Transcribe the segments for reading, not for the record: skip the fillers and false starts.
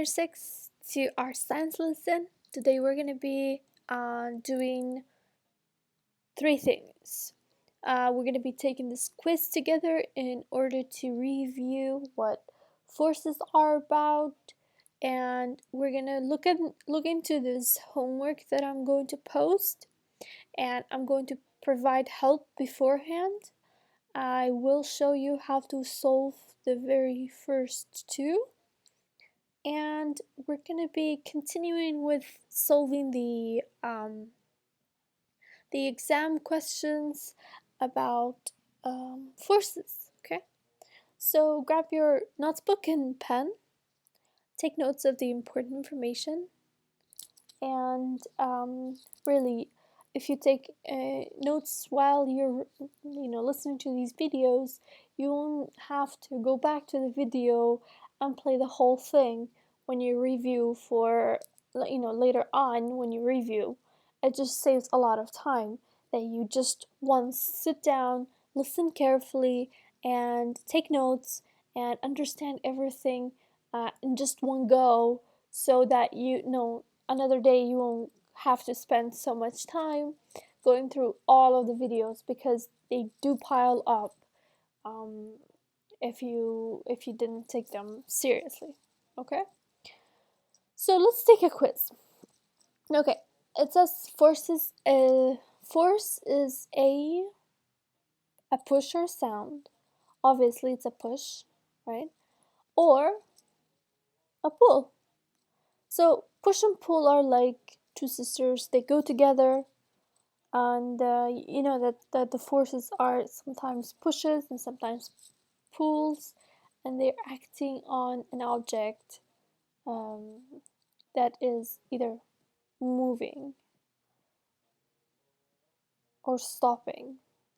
year 6 to our science lesson. Today we're going to be doing 3 things. We're going to be taking this quiz together in order to review what forces are about, and we're going to look into this homework that I'm going to post, and I'm going to provide help beforehand. I will show you how to solve the very first 2. And we're going to be continuing with solving the exam questions about forces. Okay, so grab your notebook and pen, take notes of the important information, and really, if you take notes while you're listening to these videos, you won't have to go back to the video and play the whole thing when you review for later on. When you review, it just saves a lot of time that you just once sit down, listen carefully, and take notes and understand everything in just one go, so that another day you won't have to spend so much time going through all of the videos, because they do pile up if you didn't take them seriously. Okay, so let's take a quiz. Okay, it says force is a push or sound. Obviously it's a push, right? Or a pull. So push and pull are like two sisters. They go together, and you know that the forces are sometimes pushes and sometimes pulls, and they're acting on an object that is either moving or stopping.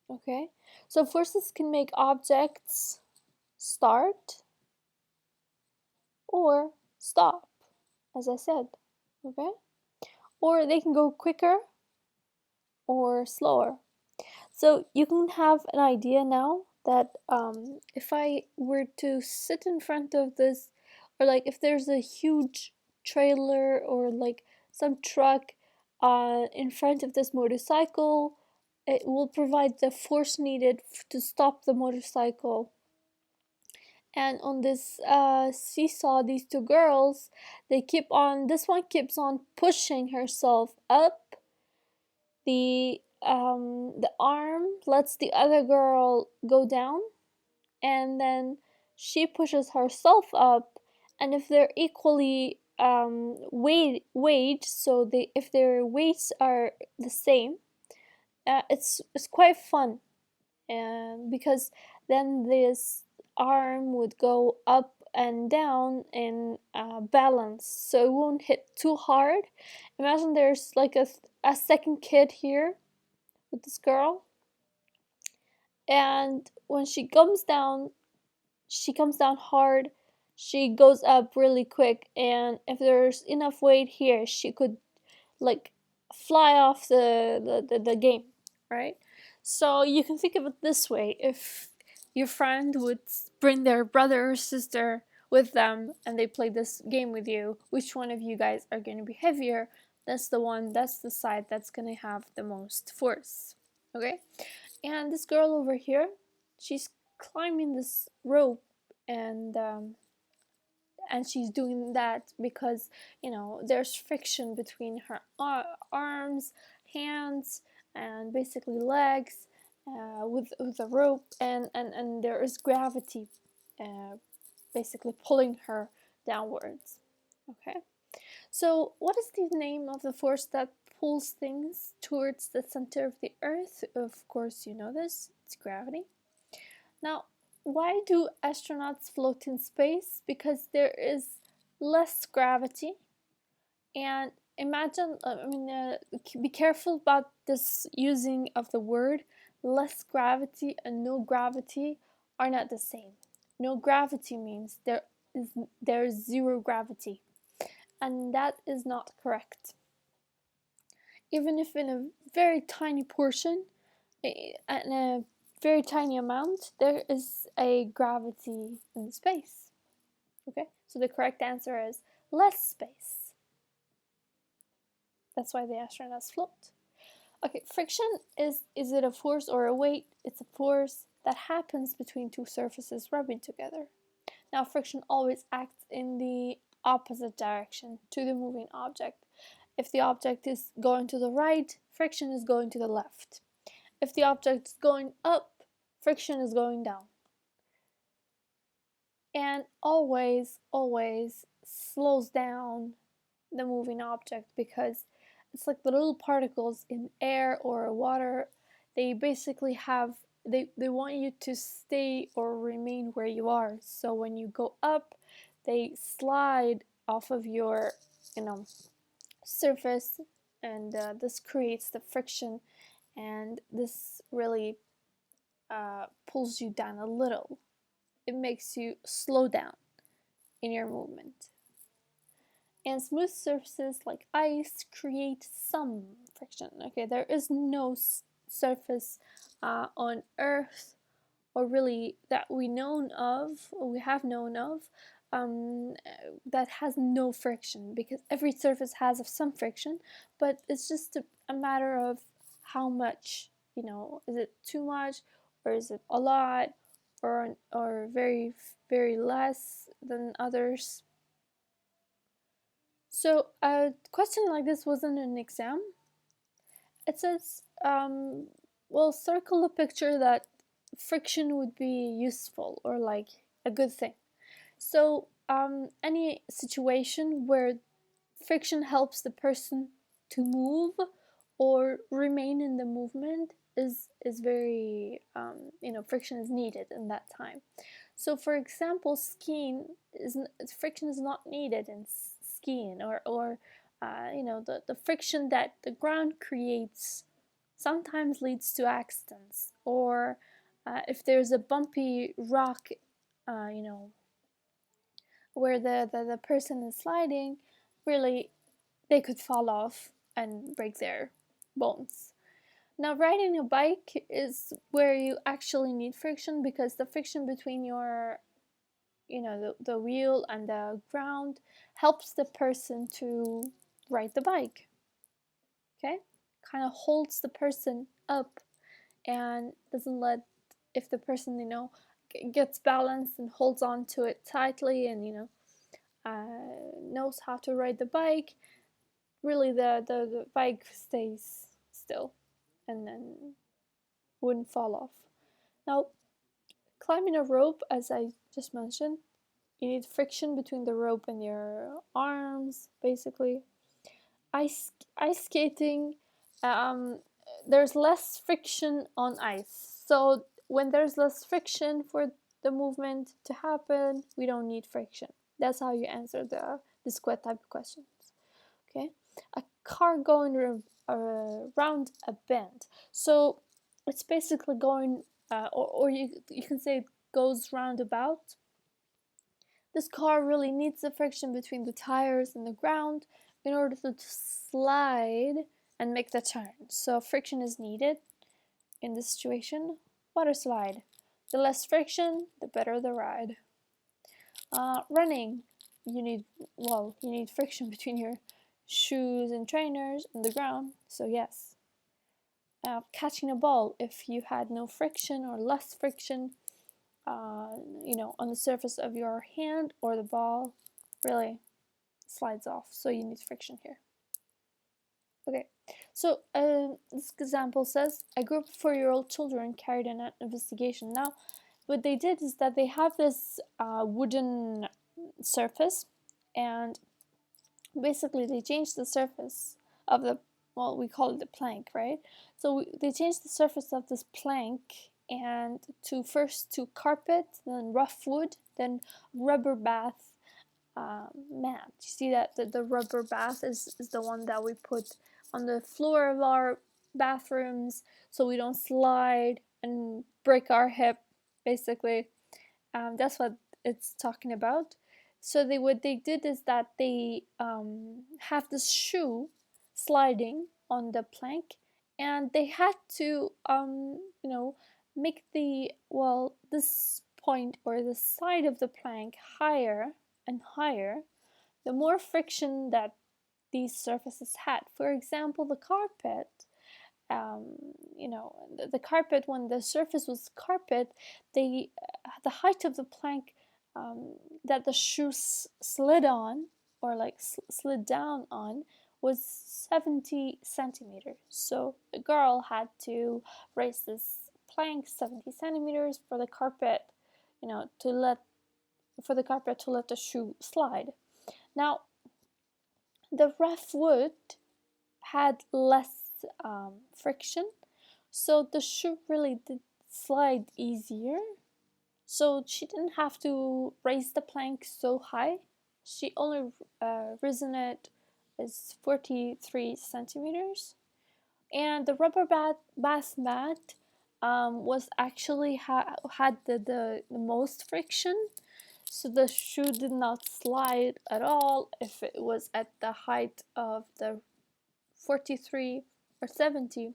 Okay, so forces can make objects start or stop, as I said. Okay, or they can go quicker or slower. So you can have an idea now that if I were to sit in front of this, or like if there's a huge trailer or like some truck in front of this motorcycle, it will provide the force needed to stop the motorcycle. And on this seesaw, these 2 girls, this one keeps on pushing herself up. The arm lets the other girl go down, and then she pushes herself up. And if they're equally weight, so if their weights are the same, it's quite fun, because then this arm would go up and down in balance, so it won't hit too hard. Imagine there's like a second kid here with this girl, and when she comes down hard. She goes up really quick, and if there's enough weight here, she could like fly off the game, right? So you can think of it this way: if your friend would bring their brother or sister with them and they play this game with you, which one of you guys are going to be heavier? That's the side that's going to have the most force. Okay, and this girl over here, she's climbing this rope, and she's doing that because there's friction between her arms, hands, and basically legs, with the rope, and there is gravity basically pulling her downwards. Okay, so what is the name of the force that pulls things towards the center of the earth? Of course you know this, it's gravity. Now, why do astronauts float in space? Because there is less gravity. And imagine, be careful about this using of the word. Less gravity and no gravity are not the same. No gravity means there is zero gravity, and that is not correct. Even if in a very tiny portion, in a very tiny amount, there is a gravity in space. Okay, so the correct answer is less space. That's why the astronauts float. Okay, friction is it a force or a weight? It's a force that happens between two surfaces rubbing together. Now, friction always acts in the opposite direction to the moving object. If the object is going to the right, friction is going to the left. If the object is going up, friction is going down. And always slows down the moving object because it's like the little particles in air or water. They basically have they want you to stay or remain where you are. So when you go up, they slide off of your surface, and this creates the friction, and this really pulls you down a little. It makes you slow down in your movement. And smooth surfaces like ice create some friction. Okay, there is no surface on Earth, or really that we known of, or we have known of, that has no friction, because every surface has some friction, but it's just a matter of how much. Is it too much, or is it a lot, or very very less than others? So a question like this was in an exam. It says, well, circle a picture that friction would be useful or like a good thing. So any situation where friction helps the person to move or remain in the movement is very friction is needed in that time. So for example, skiing is friction is not needed in skiing, or the friction that the ground creates sometimes leads to accidents, or if there's a bumpy rock, where the person is sliding, really they could fall off and break their bones. Now, riding a bike is where you actually need friction, because the friction between your, the wheel and the ground helps the person to ride the bike. Okay? Kind of holds the person up and doesn't let, if the person, gets balanced and holds on to it tightly, and, knows how to ride the bike, really the bike stays still and then wouldn't fall off. Now, climbing a rope, as I just mentioned, you need friction between the rope and your arms, basically. Ice skating, um, there's less friction on ice. So when there's less friction for the movement to happen, we don't need friction. That's how you answer this type of questions. Okay, a car going around a bend. So it's basically going, or you can say it goes roundabout. This car really needs the friction between the tires and the ground in order to slide and make the turn. So friction is needed in this situation. Water slide. The less friction, the better the ride. Running. You need friction between your shoes and trainers and the ground. So yes. Catching a ball. If you had no friction or less friction, on the surface of your hand, or the ball really slides off, so you need friction here. Okay, so this example says a group of 4-year-old children carried an investigation. Now, what they did is that they have this wooden surface, and basically they changed the surface of the, well, we call it the plank, right? So they changed the surface of this plank, and first to carpet, then rough wood, then rubber bath mat. You see that the rubber bath is the one that we put on the floor of our bathrooms, so we don't slide and break our hip, basically. That's what it's talking about. So what they did is that they have this shoe sliding on the plank, and they had to make this point or the side of the plank higher and higher the more friction that these surfaces had. For example, the carpet, the carpet, when the surface was carpet, the height of the plank that the shoe slid on, or like slid down on, was 70 centimeters. So the girl had to raise this plank 70 centimeters for the carpet, to let the shoe slide. Now, the rough wood had less friction, so the shoe really did slide easier. So she didn't have to raise the plank so high. She only risen it is 43 centimeters. And the rubber bath mat was actually had the most friction, so the shoe did not slide at all if it was at the height of the 43 or 70.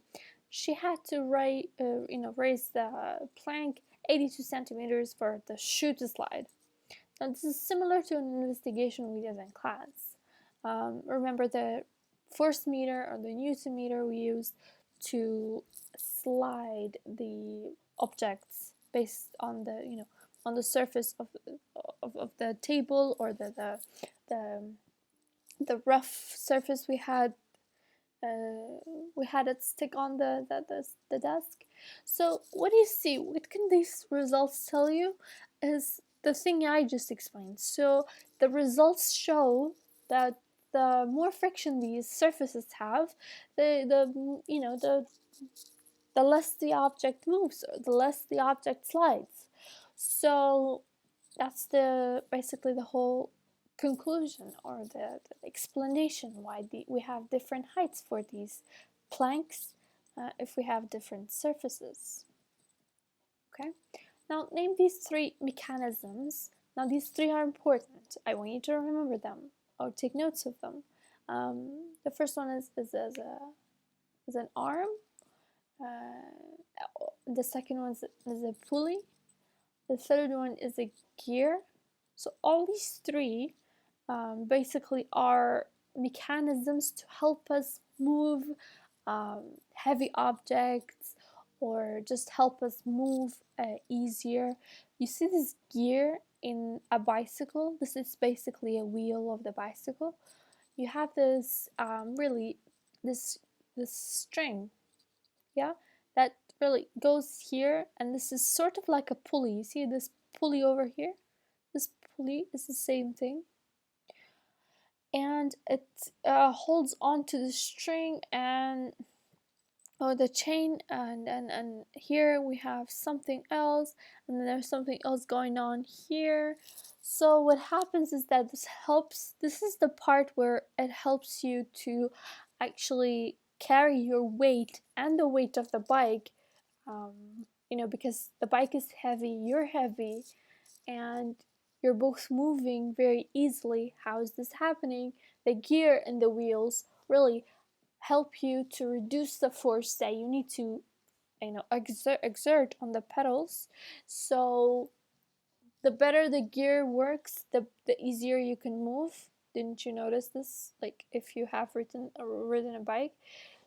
She had to raise the plank 82 centimeters for the shoe to slide. Now, this is similar to an investigation we did in class. Remember the force meter or the Newton meter we used to slide the objects based on the surface of the table, or the rough surface we had it stick on the desk. So what do you see? What can these results tell you? Is the thing I just explained. So the results show that the more friction these surfaces have, the less the object moves, or the less the object slides. So that's basically the whole conclusion, or the explanation why we have different heights for these planks if we have different surfaces. Okay, now name these three mechanisms. Now these three are important. I want you to remember them or take notes of them. The first one is an arm. The second one is a pulley. The third one is a gear. So all these three basically are mechanisms to help us move heavy objects, or just help us move easier. You see this gear in a bicycle? This is basically a wheel of the bicycle. You have this this string, yeah, that really goes here, and this is sort of like a pulley. You see this pulley over here? This pulley is the same thing, and it holds onto the string or the chain, and here we have something else, and then there's something else going on here. So what happens is that this is the part where it helps you to actually carry your weight and the weight of the bike, because the bike is heavy, you're heavy, and you're both moving very easily. How is this happening? The gear and the wheels really help you to reduce the force that you need to exert on the pedals. So the better the gear works, the easier you can move. Didn't you notice this? Like if you have ridden a bike.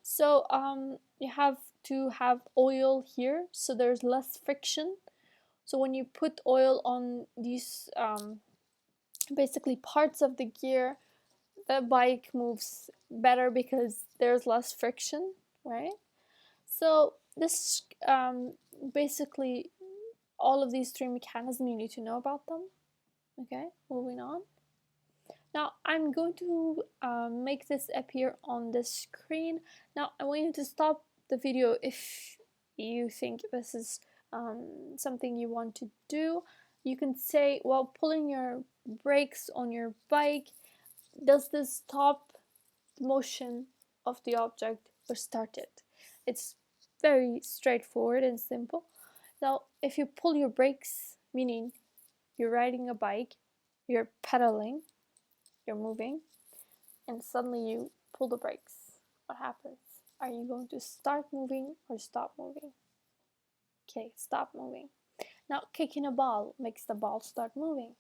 So you have to have oil here, so there's less friction. So when you put oil on these basically parts of the gear, the bike moves better because there's less friction, right? So this basically all of these three mechanisms, you need to know about them. Okay, moving on. Now I'm going to make this appear on the screen. Now I want you to stop the video if you think this is something you want to do. You can say, while pulling your brakes on your bike, does this stop the motion of the object or start it? It's very straightforward and simple. Now, if you pull your brakes, meaning you're riding a bike, you're pedaling, you're moving, and suddenly you pull the brakes, what happens? Are you going to start moving or stop moving? Okay, stop moving. Now, kicking a ball makes the ball start moving.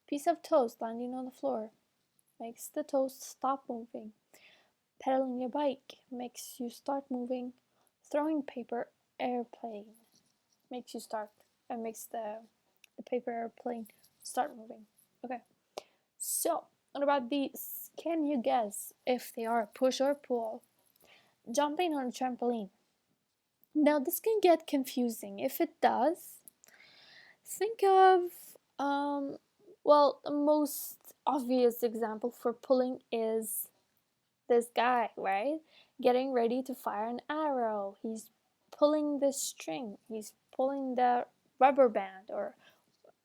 Piece of toast landing on the floor makes the toes stop moving. Pedaling a bike makes you start moving. Throwing paper airplane makes you start and makes the paper airplane start moving. Okay. So, what about these? Can you guess if they are push or pull? Jumping on a trampoline. Now, this can get confusing. If it does, think of, well, the most obvious example for pulling is this guy, right? Getting ready to fire an arrow. He's pulling the string, he's pulling the rubber band or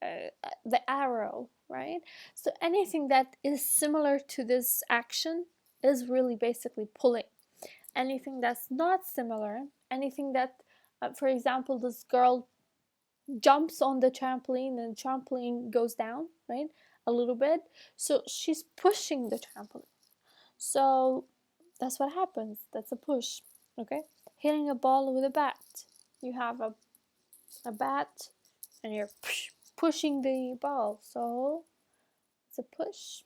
the arrow, right? So anything that is similar to this action is really basically pulling. Anything that's not similar, anything that, for example, this girl jumps on the trampoline and the trampoline goes down, right? A little bit. So she's pushing the trampoline. So that's what happens. That's a push. Okay? Hitting a ball with a bat. You have a bat and you're pushing the ball. So it's a push.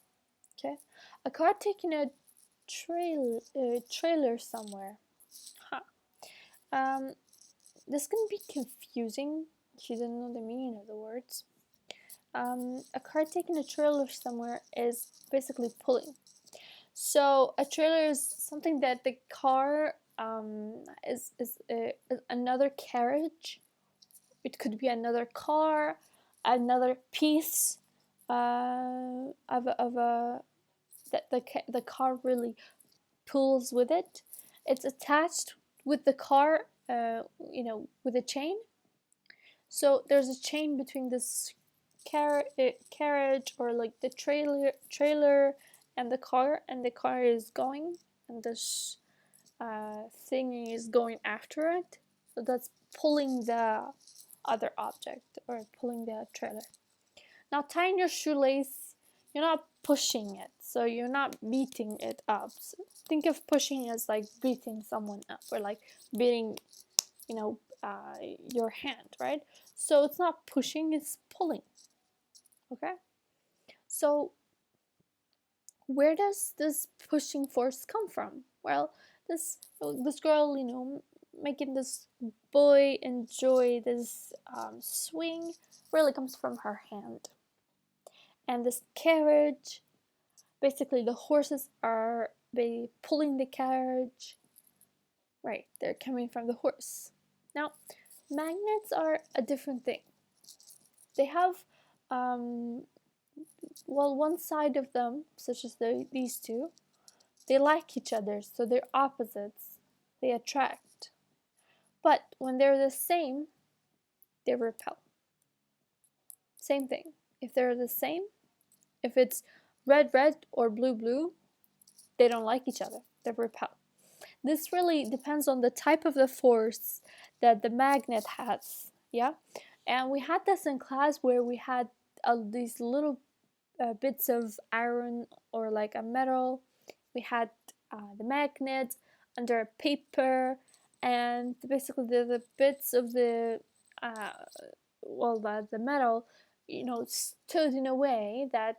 Okay? A car taking a trailer somewhere. Huh. This can be confusing if you don't know the meaning of the words. A car taking a trailer somewhere is basically pulling. So a trailer is something that the car is another carriage. It could be another car, another piece of a that the car really pulls with it. It's attached with the car, with a chain. So there's a chain between this carriage or like the trailer and the car is going, and this thing is going after it. So that's pulling the other object or pulling the trailer. Now tying your shoelace, you're not pushing it, so you're not beating it up. So think of pushing as like beating someone up or like beating, your hand, right? So it's not pushing, it's pulling. Okay? So where does this pushing force come from? Well, this girl, making this boy enjoy this swing really comes from her hand. And this carriage, basically the horses are pulling the carriage. Right, they're coming from the horse. Now, magnets are a different thing. They have, one side of them, such as these two, they like each other, so they're opposites. They attract. But when they're the same, they repel. Same thing. If they're the same, if it's red, red, or blue, blue, they don't like each other. They repel. This really depends on the type of the force that the magnet has. Yeah? And we had this in class where we had these little bits of iron or like a metal. We had the magnet under a paper, and basically the bits of the metal, stood in a way that,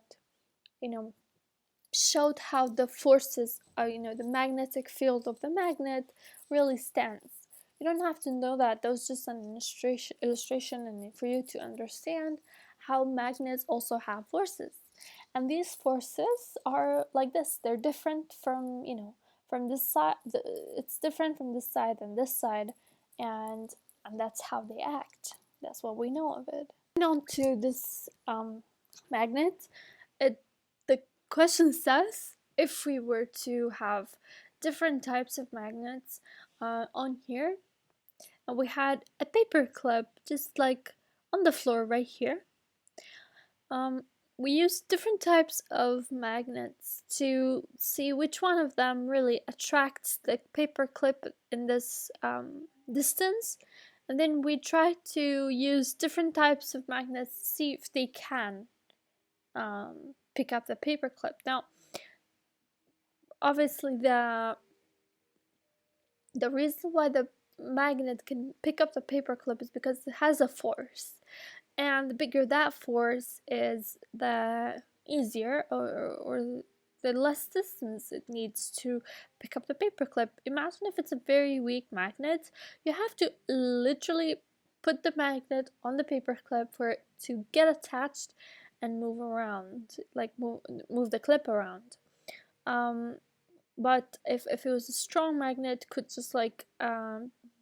showed how the forces, the magnetic field of the magnet really stands. You don't have to know that. That was just an illustration, and for you to understand how magnets also have forces. And these forces are like this. They're different from, from this side. It's different from this side and this side, and that's how they act. That's what we know of it. On to this magnet. The question says, if we were to have different types of magnets on here, and we had a paper clip just like on the floor right here. We used different types of magnets to see which one of them really attracts the paper clip in this distance, and then we tried to use different types of magnets to see if they can pick up the paper clip. Now, obviously the reason why the magnet can pick up the paper clip is because it has a force. And the bigger that force is, the easier or the less distance it needs to pick up the paperclip. Imagine if it's a very weak magnet, you have to literally put the magnet on the paperclip for it to get attached and move around, like move the clip around. But if it was a strong magnet, it could just like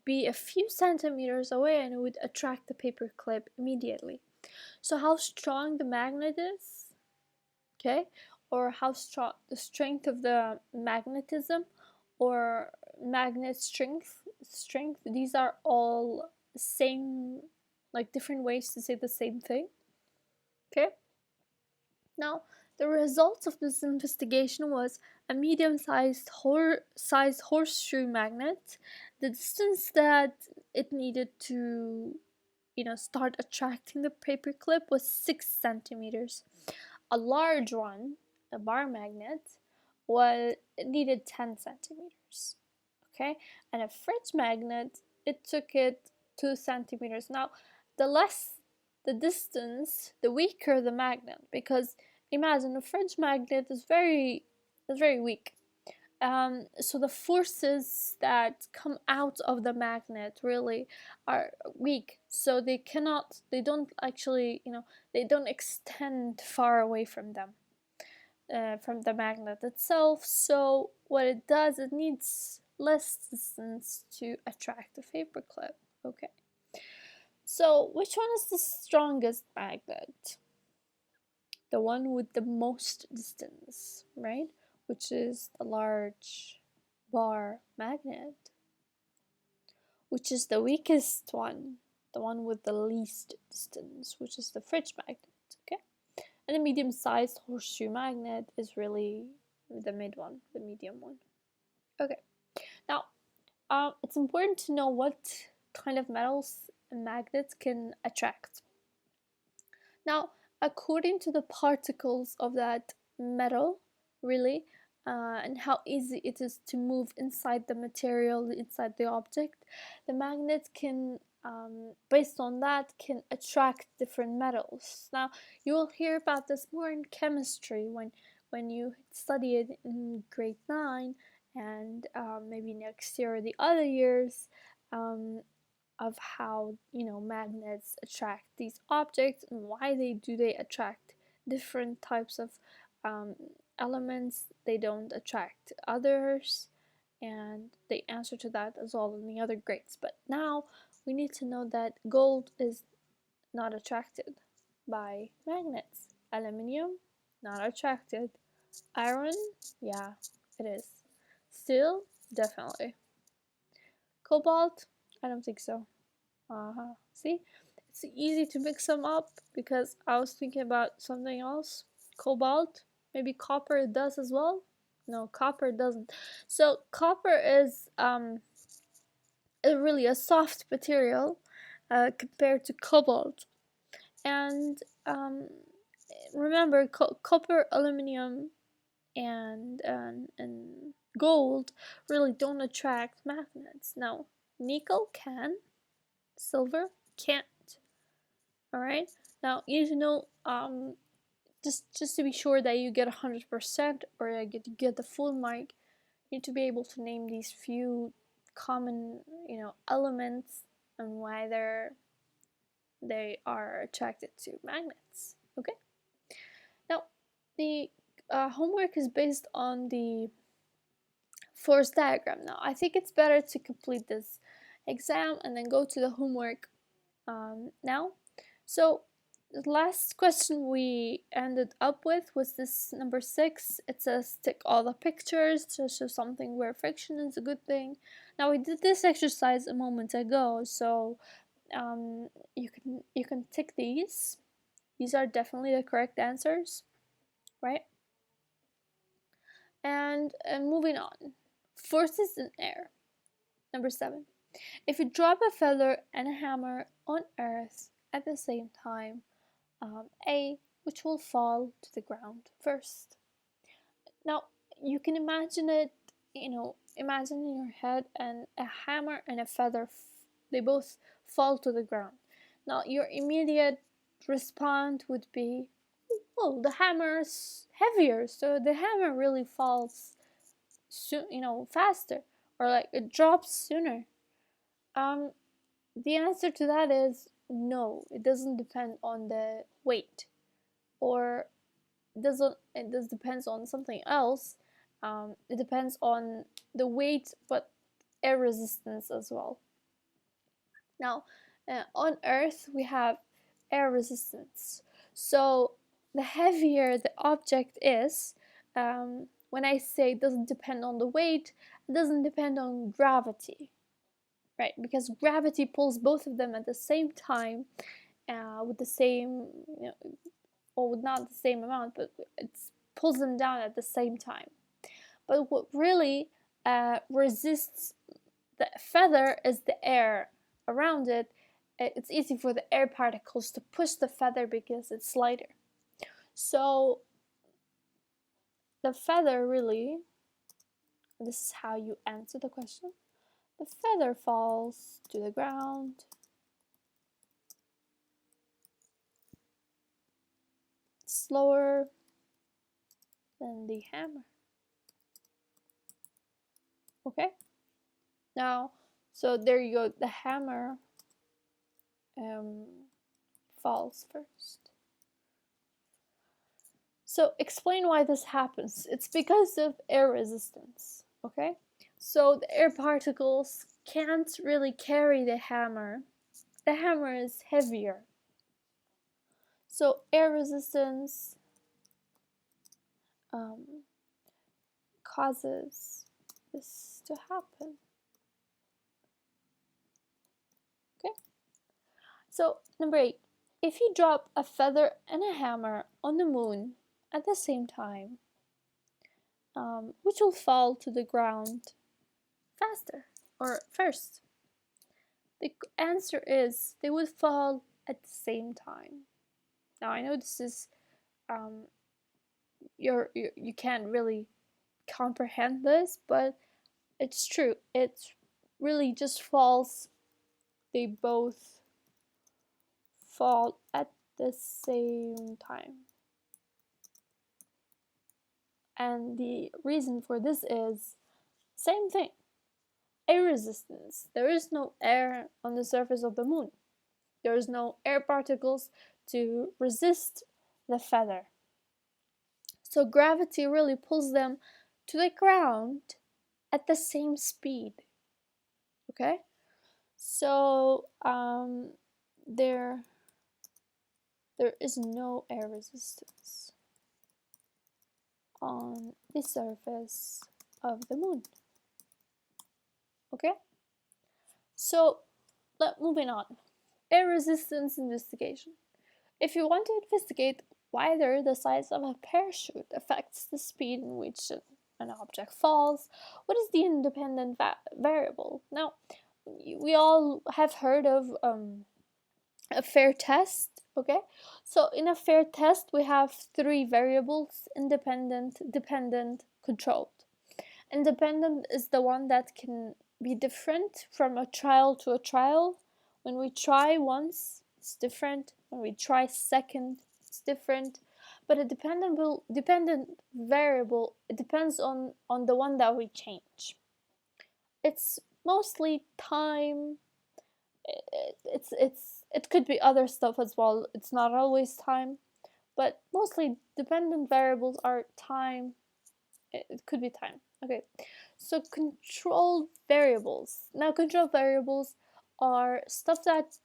be a few centimeters away and it would attract the paperclip immediately. So how strong the magnet is, okay, or how strong the strength of the magnetism or magnet strength, these are all same, like different ways to say the same thing. Okay, now the results of this investigation was a medium-sized horseshoe magnet. The distance that it needed to start attracting the paperclip was 6 centimeters. A large one, a bar magnet, it needed 10 centimeters. Okay, and a fridge magnet, it took it 2 centimeters. Now, the less the distance, the weaker the magnet, because imagine a fridge magnet is very weak. So the forces that come out of the magnet really are weak, so they don't actually, they don't extend far away from them, from the magnet itself. So what it does, it needs less distance to attract the paperclip. Okay, so which one is the strongest magnet? The one with the most distance, right? Which is the large bar magnet. Which is the weakest one? The one with the least distance, which is the fridge magnet. Okay, and the medium-sized horseshoe magnet is really the medium one. Okay, now it's important to know what kind of metals and magnets can attract. Now, according to the particles of that metal, really, and how easy it is to move inside the material, inside the object, the magnet can, based on that, can attract different metals. Now, you will hear about this more in chemistry when you study it in grade 9, and maybe next year or the other years. Of how magnets attract these objects and why they attract different types of elements, they don't attract others, and they answer to that as well in the other grades. But now we need to know that gold is not attracted by magnets, aluminium not attracted, iron, yeah, it is, steel, definitely, cobalt, I don't think so. See, it's easy to mix them up because I was thinking about something else. Cobalt, maybe copper it does as well. No, copper doesn't. So copper is really a soft material compared to cobalt. And remember, copper, aluminum, and gold really don't attract magnets. Now, nickel can, silver can't. All right. Now you need to know, just to be sure that you get 100% or you get the full mark, you need to be able to name these few common, elements and why they are attracted to magnets. Okay. Now the homework is based on the force diagram. Now I think it's better to complete this exam and then go to the homework now. So the last question we ended up with was this number 6. It says tick all the pictures to show something where friction is a good thing. Now we did this exercise a moment ago, so you can tick these. These are definitely the correct answers, right? And moving on, forces in air. Number 7. If you drop a feather and a hammer on earth at the same time, A, which will fall to the ground first? Now, you can imagine it, imagine in your head, and a hammer and a feather, they both fall to the ground. Now, your immediate response would be, oh, the hammer's heavier, so the hammer really falls faster, or like it drops sooner. Um, the answer to that is no. It doesn't depend on the weight, or it does depends on something else. It depends on the weight, but air resistance as well. Now, on Earth we have air resistance. So the heavier the object is, when I say it doesn't depend on the weight, it doesn't depend on gravity, right? Because gravity pulls both of them at the same time, with the same, or with not the same amount, but it pulls them down at the same time. But what really resists the feather is the air around it. It's easy for the air particles to push the feather because it's lighter. So the feather really, this is how you answer the question. The feather falls to the ground slower than the hammer. Okay? Now, so there you go. The hammer falls first. So explain why this happens. It's because of air resistance, okay? So the air particles can't really carry the hammer. The hammer is heavier. So air resistance causes this to happen. Okay? So number 8. If you drop a feather and a hammer on the moon at the same time, which will fall to the ground faster or first? The answer is they would fall at the same time. Now I know this is you can't really comprehend this, but it's true. It really just falls. They both fall at the same time. And the reason for this is same thing. Air resistance. There is no air on the surface of the moon. There is no air particles to resist the feather. So gravity really pulls them to the ground at the same speed. Okay? So there is no air resistance on the surface of the moon. Okay? So moving on. Air resistance investigation. If you want to investigate whether the size of a parachute affects the speed in which an object falls, what is the independent variable? Now, we all have heard of a fair test, okay? So in a fair test, we have 3 variables: independent, dependent, controlled. Independent is the one that can be different from a trial to a trial. When we try once, it's different. When we try second, it's different. But a dependent variable, it depends on the one that we change. It's mostly time. It could be other stuff as well. It's not always time, but mostly dependent variables are time. It could be time. Okay, so control variables. Now, control variables are stuff that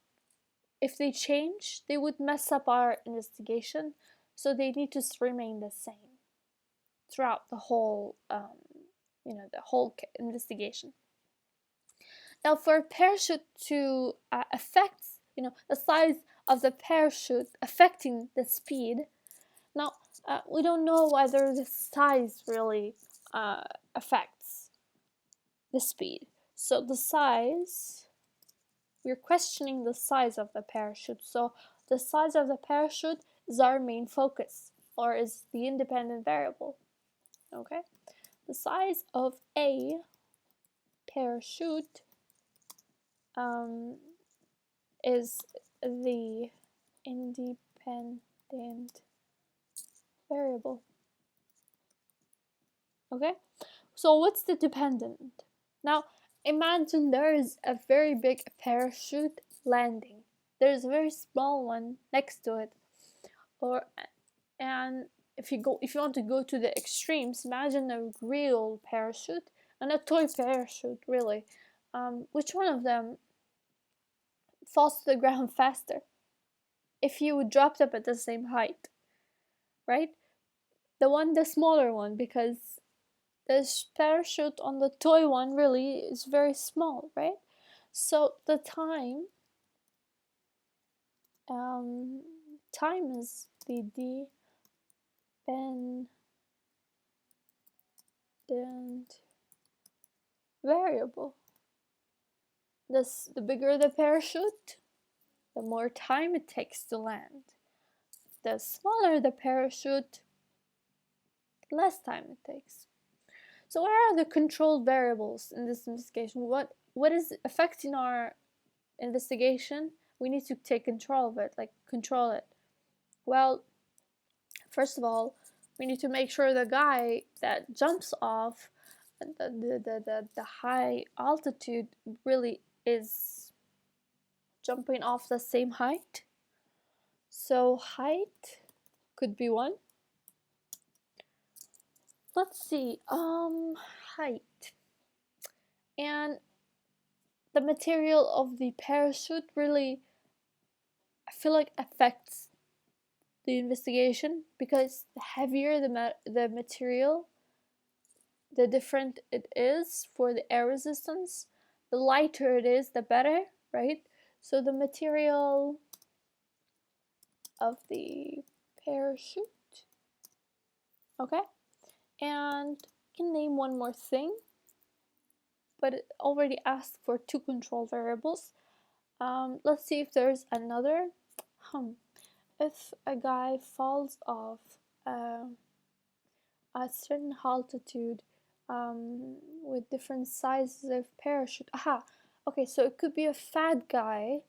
if they change, they would mess up our investigation, so they need to remain the same throughout the whole, the whole investigation. Now, for a parachute to affect, the size of the parachute affecting the speed. Now, we don't know whether the size really affects the speed. So the size, we're questioning the size of the parachute. So the size of the parachute is our main focus, or is the independent variable. Okay? The size of a parachute is the independent variable. Okay, so what's the dependent? Now imagine there is a very big parachute landing. There's a very small one next to it. Or and if you want to go to the extremes, imagine a real parachute and a toy parachute, really. Which one of them falls to the ground faster if you would drop them at the same height, right? The smaller one, because the parachute on the toy one really is very small, right? So the time is the dependent variable. The bigger the parachute, the more time it takes to land. The smaller the parachute, the less time it takes. So what are the controlled variables in this investigation? What is affecting our investigation? We need to take control of it, like control it. Well, first of all, we need to make sure the guy that jumps off the high altitude really is jumping off the same height. So height could be one. Let's see, height. And the material of the parachute really, I feel like, affects the investigation, because the heavier the material, the different it is for the air resistance. The lighter it is, the better, right? So the material of the parachute. Okay, and you can name one more thing, but it already asked for two control variables. Let's see if there's another. If a guy falls off a certain altitude with different sizes of parachute. Aha! Okay, so it could be a fat guy,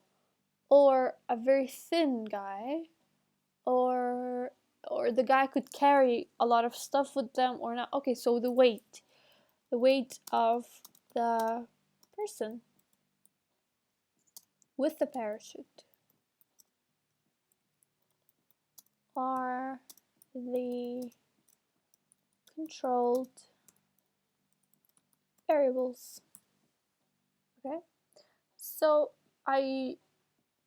or a very thin guy, or the guy could carry a lot of stuff with them or not. Okay, so the weight of the person with the parachute are the controlled variables. Okay, so I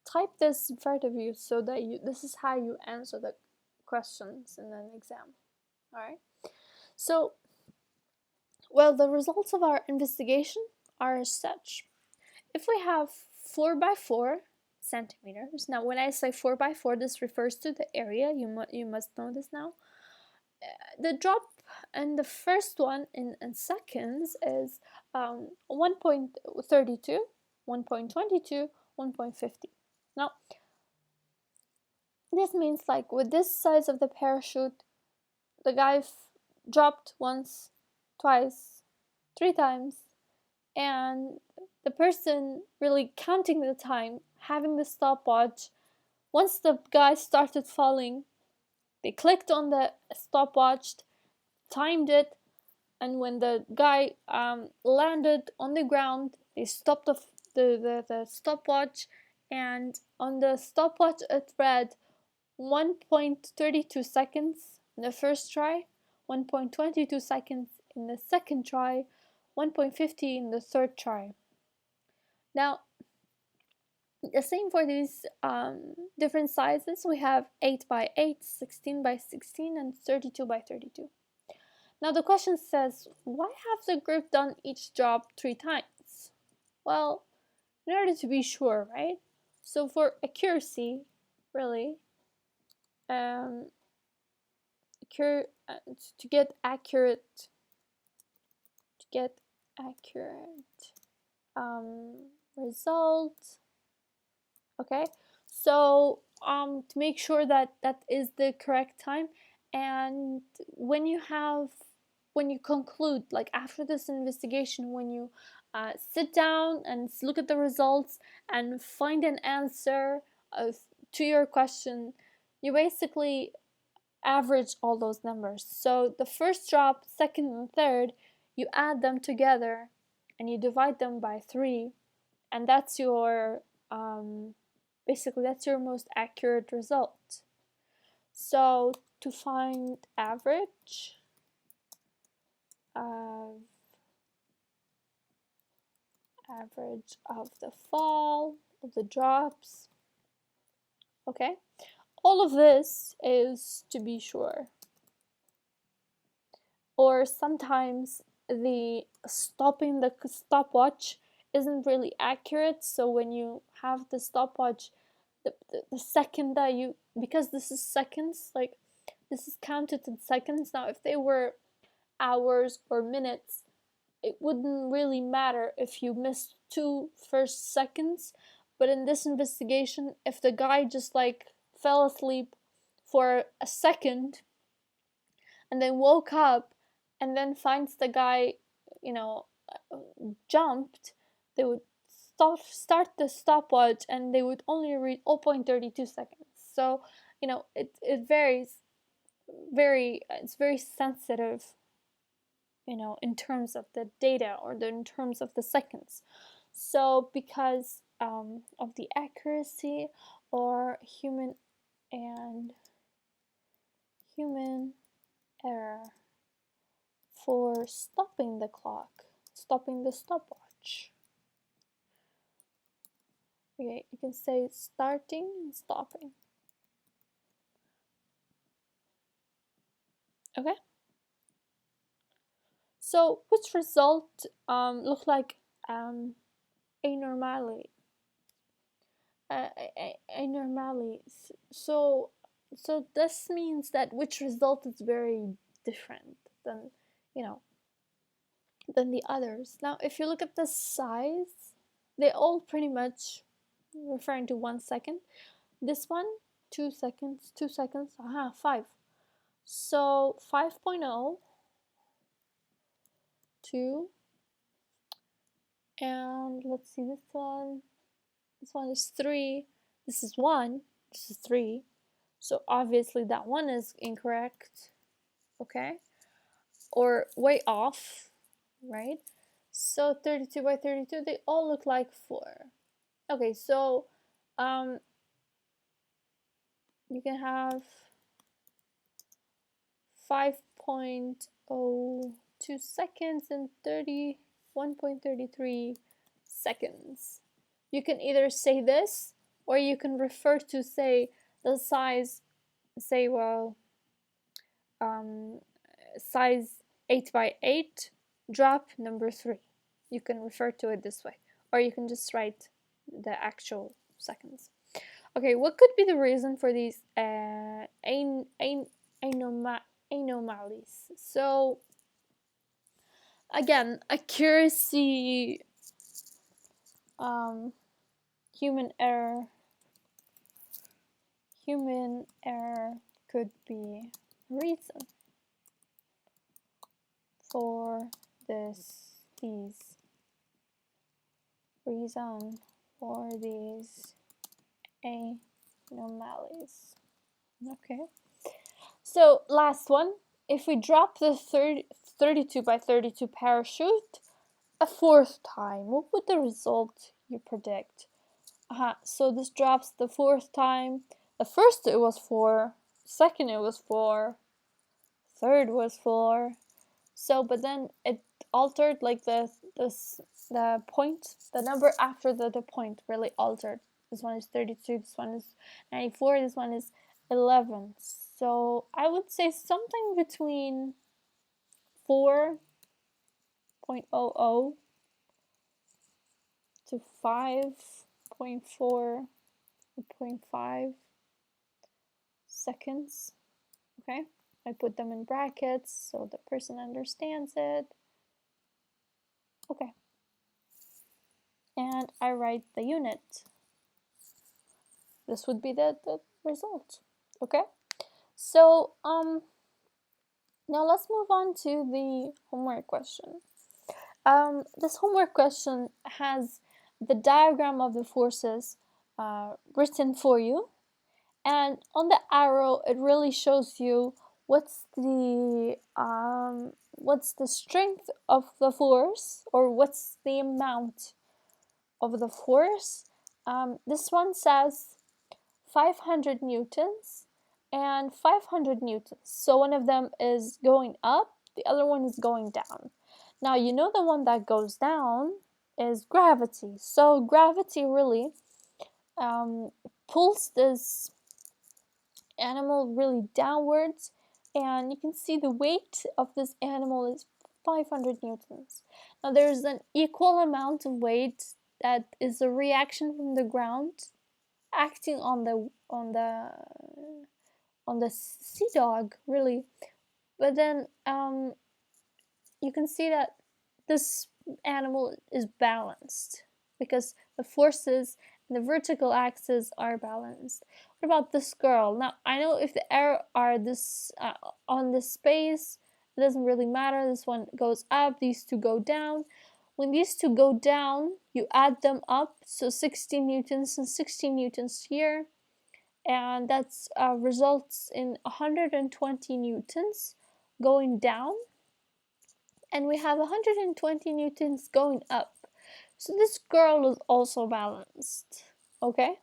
type this in front of you so that this is how you answer the questions in an exam. All right, so well, the results of our investigation are as such. If we have 4 by 4 centimeters, now when I say 4 by 4, this refers to the area. You must know this now. The drop in the first one in seconds is 1.32, 1.22, 1.50. Now, this means, like, with this size of the parachute, the guy dropped once, twice, 3 times, and the person really counting the time, having the stopwatch, once the guy started falling, they clicked on the stopwatch, timed it, and when the guy landed on the ground, they stopped the stopwatch, and on the stopwatch it read 1.32 seconds in the first try, 1.22 seconds in the second try, 1.50 in the third try. Now, the same for these different sizes. We have 8 by 8, 16 by 16, and 32 by 32. Now the question says, why have the group done each job 3 times? Well, in order to be sure, right? So for accuracy, really, to get accurate result. Okay, so to make sure that is the correct time, and when you conclude, like after this investigation, when you sit down and look at the results and find an answer to your question, you basically average all those numbers. So the first drop, second, and third, you add them together and you divide them by 3, and that's your basically that's your most accurate result. So to find average of the fall of the drops, okay, all of this is to be sure. Or sometimes the stopwatch isn't really accurate, so when you have the stopwatch, the second that you, because this is seconds, like this is counted in seconds. Now if they were hours or minutes, it wouldn't really matter if you missed 2 first seconds. But in this investigation, if the guy just like fell asleep for a second and then woke up and then finds the guy, jumped, they would start the stopwatch and they would only read 0.32 seconds. So, it varies it's very sensitive, in terms of the data or in terms of the seconds. So because of the accuracy or human error for stopping the clock, stopping the stopwatch. Okay, you can say starting and stopping. Okay. So which result look like anormality? Anormality. So this means that which result is very different than than the others. Now, if you look at the size, they all pretty much referring to 1 second. This one, 2 seconds, 2 seconds, 5. So 5.0, 2, and let's see, this one is 3, this is 1, this is 3. So obviously that one is incorrect, okay? Or way off, right? So 32 by 32, they all look like 4. Okay, so you can have 5.02 seconds and 31.33 seconds. You can either say this, or you can refer to, say, the size, say, size 8 by 8, drop number 3. You can refer to it this way, or you can just write the actual seconds. Okay, what could be the reason for these anomalies? So again, accuracy, human error could be a reason for these anomalies. Okay. So last one, if we drop the 32 by 32 parachute a 4th time, what would the result you predict? So this drops the 4th time. The first it was 4, second it was 4, third was 4. So, but then it altered, like the point, the number after the point really altered. This one is 32, this one is 94, this one is 11. So I would say something between 4.00 to 5.4 0.5 seconds. Okay, I put them in brackets so the person understands it. Okay, and I write the unit. This would be the result. Okay, so now let's move on to the homework question. This homework question has the diagram of the forces written for you, And on the arrow, it really shows you what's the strength of the force, or what's the amount of the force. This one says 500 newtons and 500 newtons. So one of them is going up, the other one is going down. Now, you know the one that goes down is gravity. So gravity really pulls this animal really downwards, and you can see the weight of this animal is 500 newtons. Now, there's an equal amount of weight that is a reaction from the ground acting on the sea dog, really. But then you can see that this animal is balanced because the forces and the vertical axis are balanced. What about this girl? Now, I know if the arrow are this on this space, it doesn't really matter. This one goes up, these two go down. When these two go down, you add them up, so 16 newtons and 16 newtons here, and that results in 120 newtons going down, and we have 120 newtons going up. So this girl is also balanced. Okay,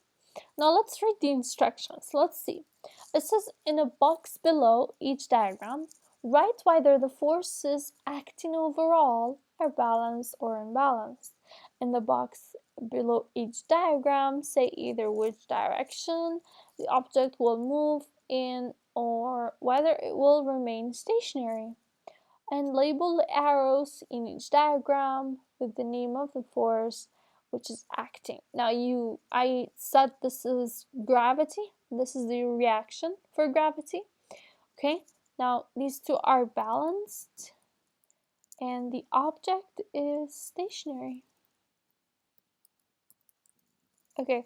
now let's read the instructions. Let's see. It says, in a box below each diagram, write whether the forces acting overall are balanced or unbalanced. In the box below each diagram, say either which direction the object will move in or whether it will remain stationary. And label the arrows in each diagram with the name of the force which is acting. Now I said this is gravity. This is the reaction for gravity. Okay, now these two are balanced and the object is stationary. Okay,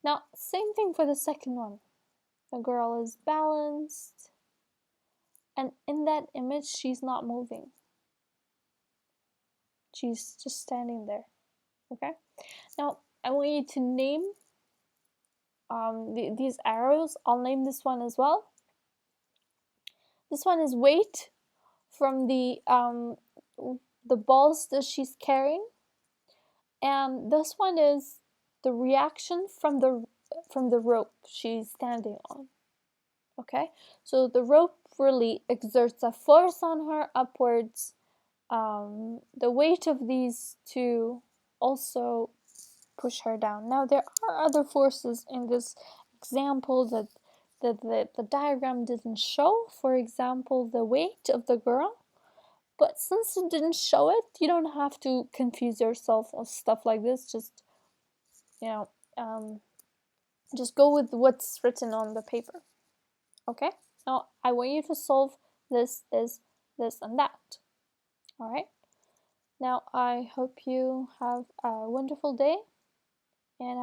now same thing for the second one. The girl is balanced, and in that image she's not moving. She's just standing there. Okay, now I want you to name these arrows. I'll name this one as well. This one is weight from the balls that she's carrying, and this one is the reaction from the rope she's standing on. Okay, so the rope really exerts a force on her upwards. The weight of these two also push her down. Now, there are other forces in this example that the diagram didn't show. For example, the weight of the girl. But since it didn't show it, you don't have to confuse yourself with stuff like this. Just, just go with what's written on the paper. Okay? Now, I want you to solve this, and that. All right? Now, I hope you have a wonderful day.